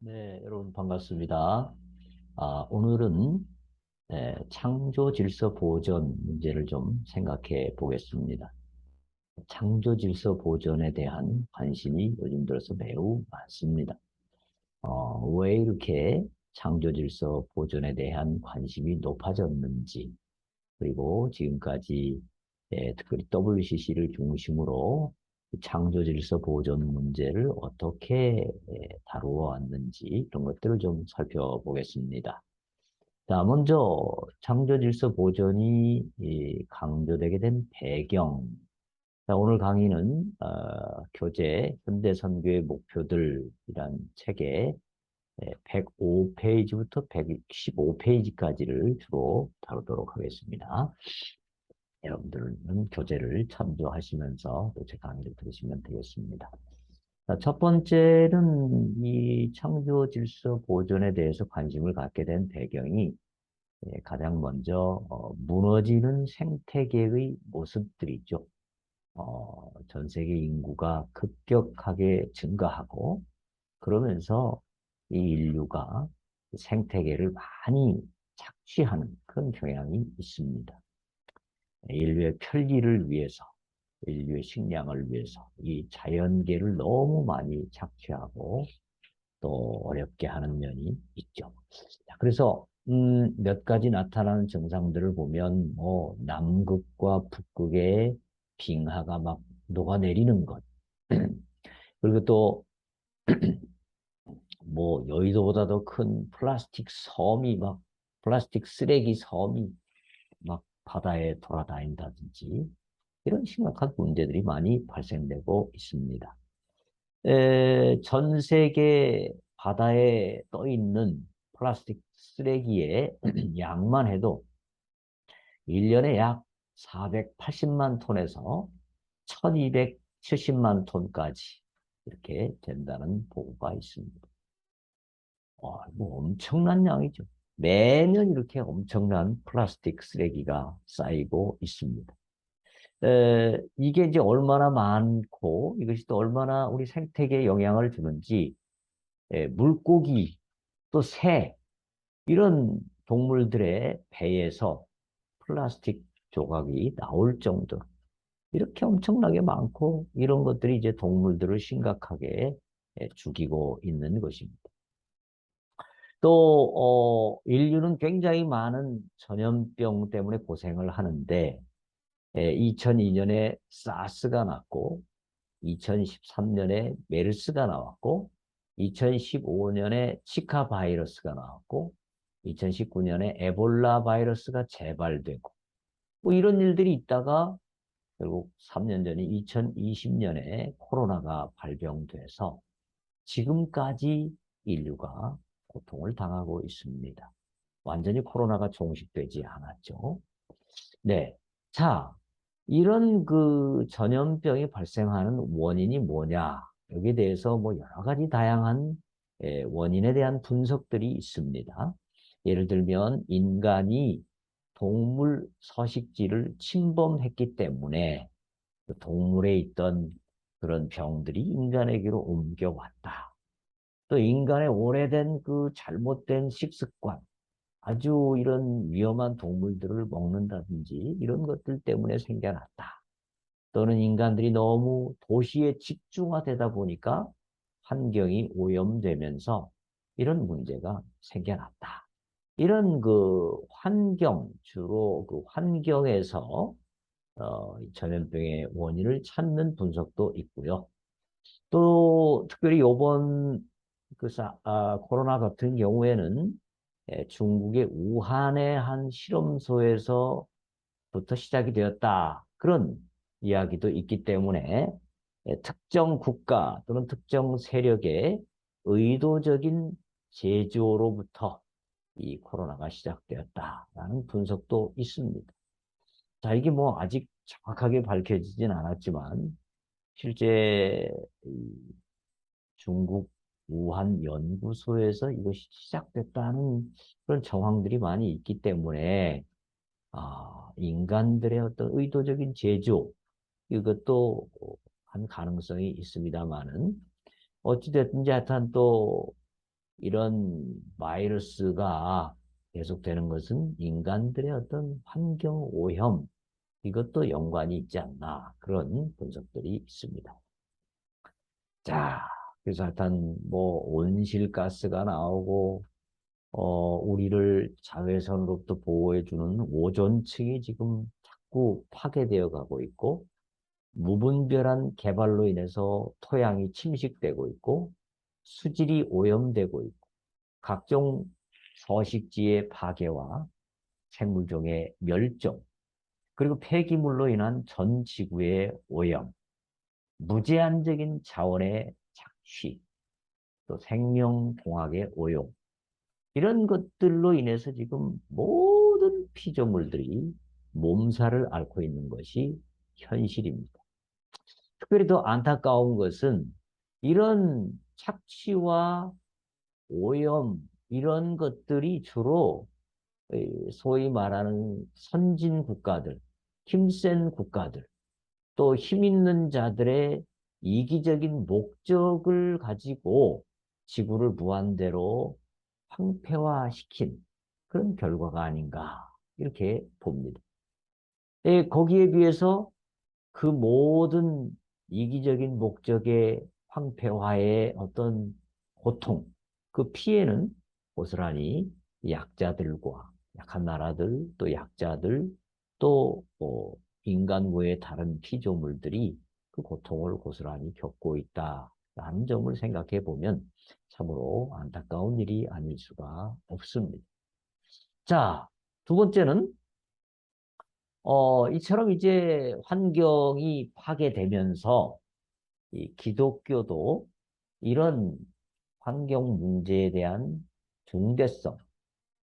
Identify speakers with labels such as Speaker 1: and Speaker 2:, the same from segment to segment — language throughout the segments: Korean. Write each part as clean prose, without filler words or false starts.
Speaker 1: 네, 여러분 반갑습니다. 오늘은 창조 질서 보존 문제를 좀 생각해 보겠습니다. 창조 질서 보존에 대한 관심이 요즘 들어서 매우 많습니다. 왜 이렇게 창조 질서 보존에 대한 관심이 높아졌는지, 그리고 지금까지 특별히 WCC를 중심으로 창조 질서 보존 문제를 어떻게 다루어 왔는지 이런 것들을 좀 살펴보겠습니다. 자, 먼저 창조 질서 보존이 강조되게 된 배경. 자, 오늘 강의는 교재 현대 선교의 목표들이란 책의 105페이지부터 115페이지까지를 주로 다루도록 하겠습니다. 여러분들은 교재를 참조하시면서 또 제 강의를 들으시면 되겠습니다. 자, 첫 번째는 이 창조 질서 보존에 대해서 관심을 갖게 된 배경이 가장 먼저 무너지는 생태계의 모습들이죠. 전 세계 인구가 급격하게 증가하고 그러면서 이 인류가 생태계를 많이 착취하는 그런 경향이 있습니다. 인류의 편리를 위해서, 인류의 식량을 위해서 이 자연계를 너무 많이 착취하고 또 어렵게 하는 면이 있죠. 그래서 몇 가지 나타나는 증상들을 보면 뭐 남극과 북극의 빙하가 막 녹아내리는 것. 그리고 또 뭐 여의도보다 더 큰 플라스틱 섬이 막 플라스틱 쓰레기 섬이 막 바다에 돌아다닌다든지 이런 심각한 문제들이 많이 발생되고 있습니다. 전 세계 바다에 떠 있는 플라스틱 쓰레기의 양만 해도 1년에 약 480만 톤에서 1270만 톤까지 이렇게 된다는 보고가 있습니다. 뭐 엄청난 양이죠. 매년 이렇게 엄청난 플라스틱 쓰레기가 쌓이고 있습니다. 이게 이제 얼마나 많고 이것이 또 얼마나 우리 생태계에 영향을 주는지 물고기 또 새 이런 동물들의 배에서 플라스틱 조각이 나올 정도 이렇게 엄청나게 많고 이런 것들이 이제 동물들을 심각하게 죽이고 있는 것입니다. 또 인류는 굉장히 많은 전염병 때문에 고생을 하는데 2002년에 사스가 났고 2013년에 메르스가 나왔고 2015년에 치카 바이러스가 나왔고 2019년에 에볼라 바이러스가 재발되고 뭐 이런 일들이 있다가 결국 3년 전인 2020년에 코로나가 발병돼서 지금까지 인류가 고통을 당하고 있습니다. 완전히 코로나가 종식되지 않았죠. 네. 자, 이런 그 전염병이 발생하는 원인이 뭐냐? 여기에 대해서 뭐 여러 가지 다양한 원인에 대한 분석들이 있습니다. 예를 들면 인간이 동물 서식지를 침범했기 때문에 그 동물에 있던 그런 병들이 인간에게로 옮겨왔다. 또 인간의 오래된 그 잘못된 식습관, 아주 이런 위험한 동물들을 먹는다든지 이런 것들 때문에 생겨났다. 또는 인간들이 너무 도시에 집중화되다 보니까 환경이 오염되면서 이런 문제가 생겨났다. 이런 그 환경, 주로 그 환경에서 전염병의 원인을 찾는 분석도 있고요. 또 특별히 이번 코로나 같은 경우에는 중국의 우한의 한 실험소에서부터 시작이 되었다. 그런 이야기도 있기 때문에 특정 국가 또는 특정 세력의 의도적인 제조로부터 이 코로나가 시작되었다라는 분석도 있습니다. 자, 이게 뭐 아직 정확하게 밝혀지진 않았지만 실제 중국 우한 연구소에서 이것이 시작됐다는 그런 정황들이 많이 있기 때문에 인간들의 어떤 의도적인 제조 이것도 한 가능성이 있습니다만은 어찌됐든지 하여튼 또 이런 바이러스가 계속되는 것은 인간들의 어떤 환경 오염, 이것도 연관이 있지 않나 그런 분석들이 있습니다. 자, 그래서 하여튼 뭐 온실가스가 나오고 우리를 자외선으로부터 보호해주는 오존층이 지금 자꾸 파괴되어 가고 있고 무분별한 개발로 인해서 토양이 침식되고 있고 수질이 오염되고 있고 각종 서식지의 파괴와 생물종의 멸종 그리고 폐기물로 인한 전 지구의 오염 무제한적인 자원의 착취, 또 생명공학의 오용, 이런 것들로 인해서 지금 모든 피조물들이 몸살을 앓고 있는 것이 현실입니다. 특별히 더 안타까운 것은 이런 착취와 오염, 이런 것들이 주로 소위 말하는 선진 국가들, 힘센 국가들, 또 힘 있는 자들의 이기적인 목적을 가지고 지구를 무한대로 황폐화시킨 그런 결과가 아닌가 이렇게 봅니다. 거기에 비해서 그 모든 이기적인 목적의 황폐화의 어떤 고통, 그 피해는 고스란히 약자들과 약한 나라들, 또 약자들, 또 인간 외의 다른 피조물들이 그 고통을 고스란히 겪고 있다라는 점을 생각해 보면 참으로 안타까운 일이 아닐 수가 없습니다. 자, 두 번째는 이처럼 이제 환경이 파괴되면서 이 기독교도 이런 환경 문제에 대한 중대성,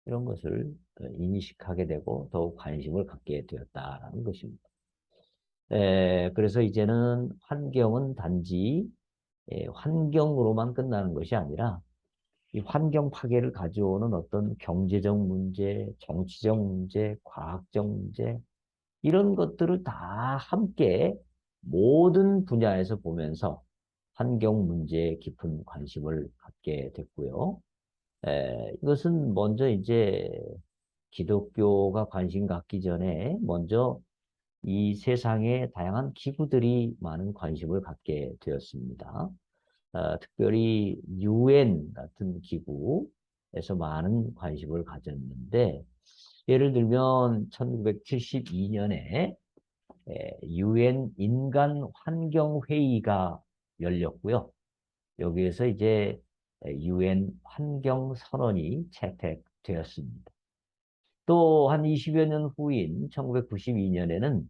Speaker 1: 이런 것을 인식하게 되고 더욱 관심을 갖게 되었다라는 것입니다. 그래서 이제는 환경은 단지 환경으로만 끝나는 것이 아니라 이 환경 파괴를 가져오는 어떤 경제적 문제, 정치적 문제, 과학적 문제, 이런 것들을 다 함께 모든 분야에서 보면서 환경 문제에 깊은 관심을 갖게 됐고요. 이것은 먼저 이제 기독교가 관심 갖기 전에 먼저 이 세상에 다양한 기구들이 많은 관심을 갖게 되었습니다. 특별히 UN 같은 기구에서 많은 관심을 가졌는데 예를 들면 1972년에 UN 인간 환경 회의가 열렸고요. 여기에서 이제 UN 환경 선언이 채택되었습니다. 또 한 20여 년 후인 1992년에는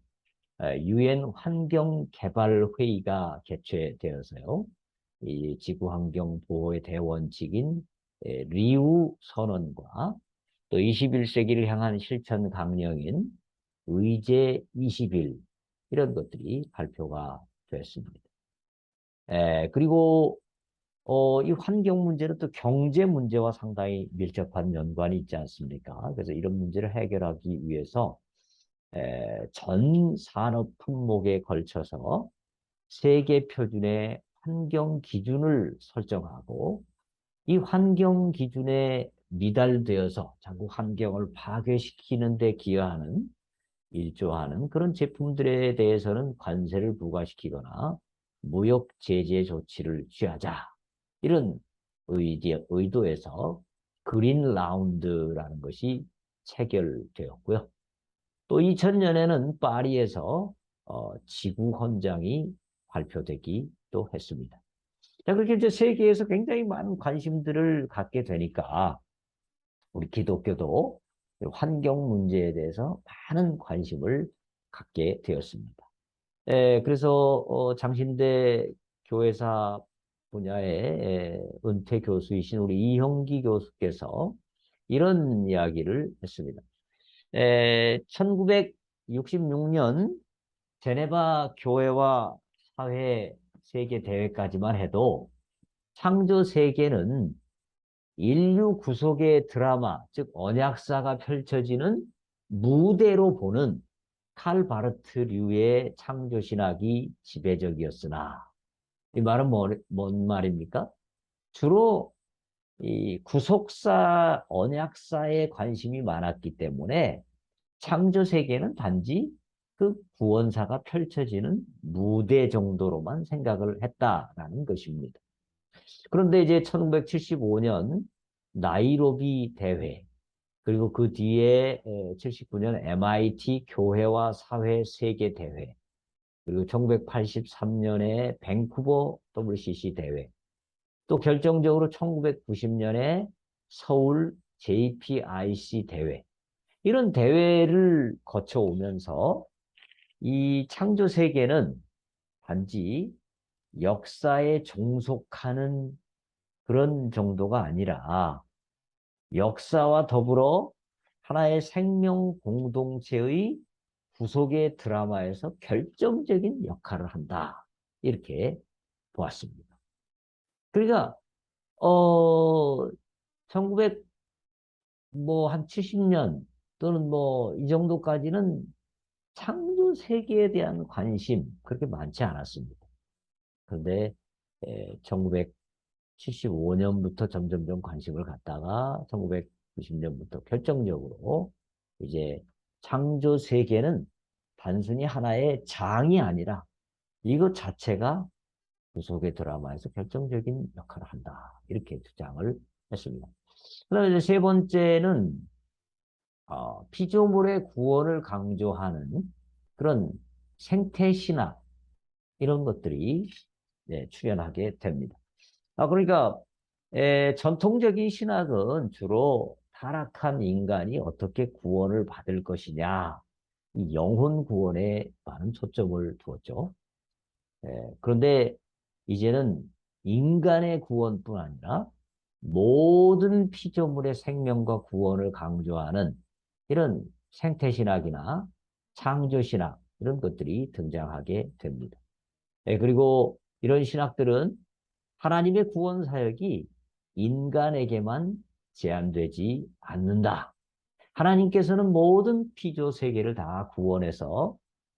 Speaker 1: UN 환경 개발 회의가 개최되어서요. 이 지구 환경 보호의 대원칙인 리우 선언과 또 21세기를 향한 실천 강령인 의제 21 이런 것들이 발표가 됐습니다. 그리고 이 환경 문제는 또 경제 문제와 상당히 밀접한 연관이 있지 않습니까? 그래서 이런 문제를 해결하기 위해서 전 산업 품목에 걸쳐서 세계 표준의 환경 기준을 설정하고 이 환경 기준에 미달되어서 자꾸 환경을 파괴시키는 데 기여하는 일조하는 그런 제품들에 대해서는 관세를 부과시키거나 무역 제재 조치를 취하자. 이런 의도에서 그린 라운드라는 것이 체결되었고요. 또 2000년에는 파리에서 지구 헌장이 발표되기 또 했습니다. 자, 그렇게 이제 세계에서 굉장히 많은 관심들을 갖게 되니까 우리 기독교도 환경 문제에 대해서 많은 관심을 갖게 되었습니다. 그래서 장신대 교회사 분야의 은퇴 교수이신 우리 이형기 교수께서 이런 이야기를 했습니다. 1966년 제네바 교회와 사회 세계 대회까지만 해도 창조 세계는 인류 구속의 드라마, 즉 언약사가 펼쳐지는 무대로 보는 칼 바르트류의 창조 신학이 지배적이었으나 이 말은 뭔 말입니까? 주로 이 구속사, 언약사에 관심이 많았기 때문에 창조 세계는 단지 그 구원사가 펼쳐지는 무대 정도로만 생각을 했다라는 것입니다. 그런데 이제 1975년 나이로비 대회, 그리고 그 뒤에 79년 MIT 교회와 사회 세계 대회, 그리고 1983년에 밴쿠버 WCC 대회, 또 결정적으로 1990년에 서울 JPIC 대회, 이런 대회를 거쳐오면서 이 창조 세계는 단지 역사에 종속하는 그런 정도가 아니라 역사와 더불어 하나의 생명 공동체의 구속의 드라마에서 결정적인 역할을 한다. 이렇게 보았습니다. 그러니까 1900 뭐 한 70년 또는 뭐 이 정도까지는 창조 세계에 대한 관심 그렇게 많지 않았습니다. 그런데 1975년부터 점점점 관심을 갖다가 1990년부터 결정적으로 이제 창조 세계는 단순히 하나의 장이 아니라 이것 자체가 구속의 드라마에서 결정적인 역할을 한다. 이렇게 주장을 했습니다. 그다음에 이제 세 번째는 피조물의 구원을 강조하는 그런 생태신학 이런 것들이 출연하게 됩니다. 그러니까 전통적인 신학은 주로 타락한 인간이 어떻게 구원을 받을 것이냐, 이 영혼 구원에 많은 초점을 두었죠. 그런데 이제는 인간의 구원뿐 아니라 모든 피조물의 생명과 구원을 강조하는 이런 생태신학이나 창조신학 이런 것들이 등장하게 됩니다. 그리고 이런 신학들은 하나님의 구원 사역이 인간에게만 제한되지 않는다. 하나님께서는 모든 피조 세계를 다 구원해서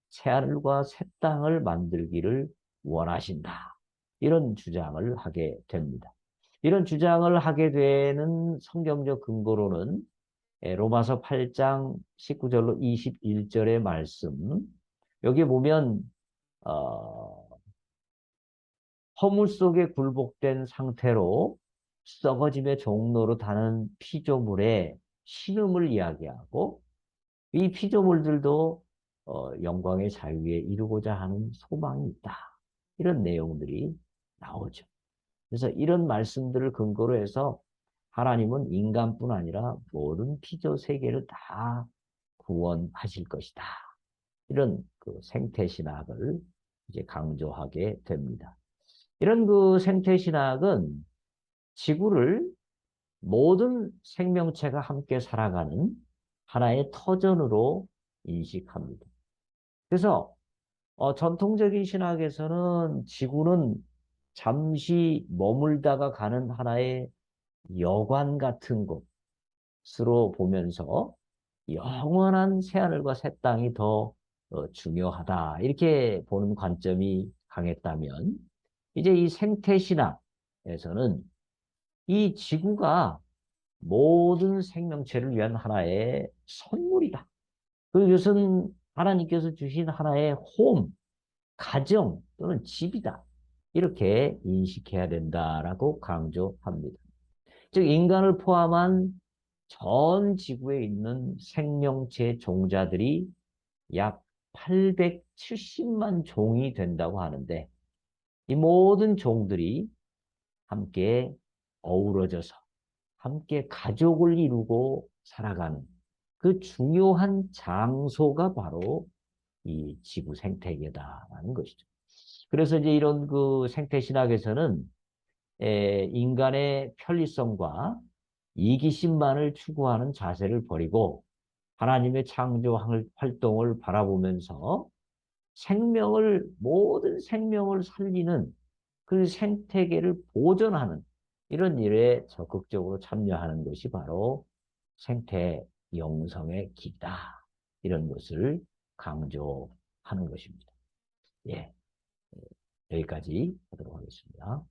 Speaker 1: 새하늘과 새 땅을 만들기를 원하신다. 이런 주장을 하게 됩니다. 이런 주장을 하게 되는 성경적 근거로는 로마서 8장 19절로 21절의 말씀, 여기 보면 어, 허물 속에 굴복된 상태로 썩어짐의 종로로 다는 피조물의 신음을 이야기하고, 이 피조물들도 영광의 자유에 이루고자 하는 소망이 있다. 이런 내용들이 나오죠. 그래서 이런 말씀들을 근거로 해서 하나님은 인간뿐 아니라 모든 피조 세계를 다 구원하실 것이다. 이런 그 생태신학을 이제 강조하게 됩니다. 이런 그 생태신학은 지구를 모든 생명체가 함께 살아가는 하나의 터전으로 인식합니다. 그래서 전통적인 신학에서는 지구는 잠시 머물다가 가는 하나의 여관 같은 곳으로 보면서 영원한 새하늘과 새 땅이 더 중요하다. 이렇게 보는 관점이 강했다면, 이제 이 생태신학에서는 이 지구가 모든 생명체를 위한 하나의 선물이다. 그것은 하나님께서 주신 하나의 홈, 가정 또는 집이다. 이렇게 인식해야 된다라고 강조합니다. 즉, 인간을 포함한 전 지구에 있는 생명체 종자들이 약 870만 종이 된다고 하는데, 이 모든 종들이 함께 어우러져서 함께 가족을 이루고 살아가는 그 중요한 장소가 바로 이 지구 생태계다라는 것이죠. 그래서 이제 이런 그 생태 신학에서는 인간의 편리성과 이기심만을 추구하는 자세를 버리고 하나님의 창조 활동을 바라보면서 모든 생명을 살리는 그 생태계를 보존하는 이런 일에 적극적으로 참여하는 것이 바로 생태 영성의 길이다. 이런 것을 강조하는 것입니다. 예, 여기까지 하도록 하겠습니다.